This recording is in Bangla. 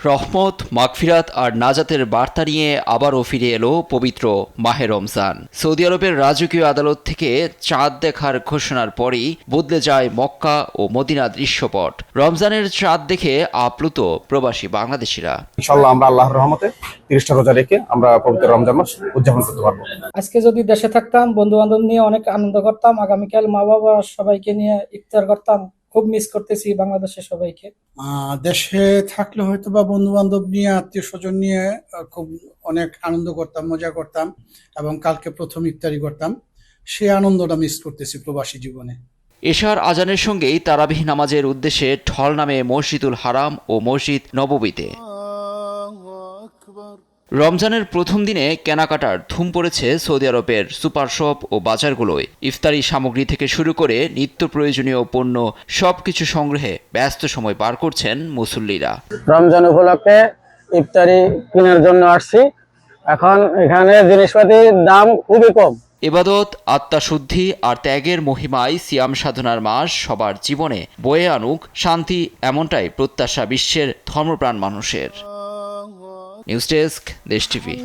রহমত, মাগফিরাত আর নাজাতের বার্তা নিয়ে আবারও ফিরে এলো পবিত্র মাহে রমজান। সৌদি আরবের রাজকীয় আদালত থেকে চাঁদ দেখার ঘোষণার পরই বদলে যায় মক্কা ও মদিনার দৃশ্যপট। রমজানের চাঁদ দেখে আপ্লুত প্রবাসী বাংলাদেশিরা। ইনশাআল্লাহ আমরা আল্লাহর রহমতে 30টা রোজা রেখে আমরা পবিত্র রমজান মাস উদযাপন করতে পারবো। আজকে যদি দেশে থাকতাম, বন্ধু বান্ধব নিয়ে অনেক আনন্দ করতাম। আগামীকাল মা বাবা সবাইকে নিয়ে ইফতার করতাম। খুব মিস করতেছি বাংলাদেশের সবাইকে। দেশে থাকলে হয়তো বা বন্ধু বান্ধব নিয়ে, আত্মীয় স্বজন নিয়ে খুব অনেক আনন্দ করতাম, মজা করতাম এবং কালকে প্রথম ইফতারি করতাম। সেই আনন্দটা মিস করতেছি প্রবাসী জীবনে। এশার আজানের সঙ্গেই তারাবিহ নামাজের উদ্দেশ্যে ঢল নামে মসজিদুল হারাম ও মসজিদ নববীতে। রমজানের প্রথম দিনে কেনাকাটার ধুম পড়েছে সৌদি আরবের সুপার শপ ও বাজারগুলোয়। ইফতারি সামগ্রী থেকে শুরু করে নিত্য প্রয়োজনীয় পণ্য সবকিছু সংগ্রহে ব্যস্ত সময় পার করছেন মুসল্লিরা। রমজান উপলক্ষে ইফতারি কেনার জন্য আসছি। এখন এখানে জিনিসপাতির দাম খুবই কম। ইবাদত, আত্মাশুদ্ধি আর ত্যাগের মহিমায় সিয়াম সাধনার মাস সবার জীবনে বয়ে আনুক শান্তি, এমনটাই প্রত্যাশা বিশ্বের ধর্মপ্রাণ মানুষের। নিউজ ডেস্ক, দেশ টিভি।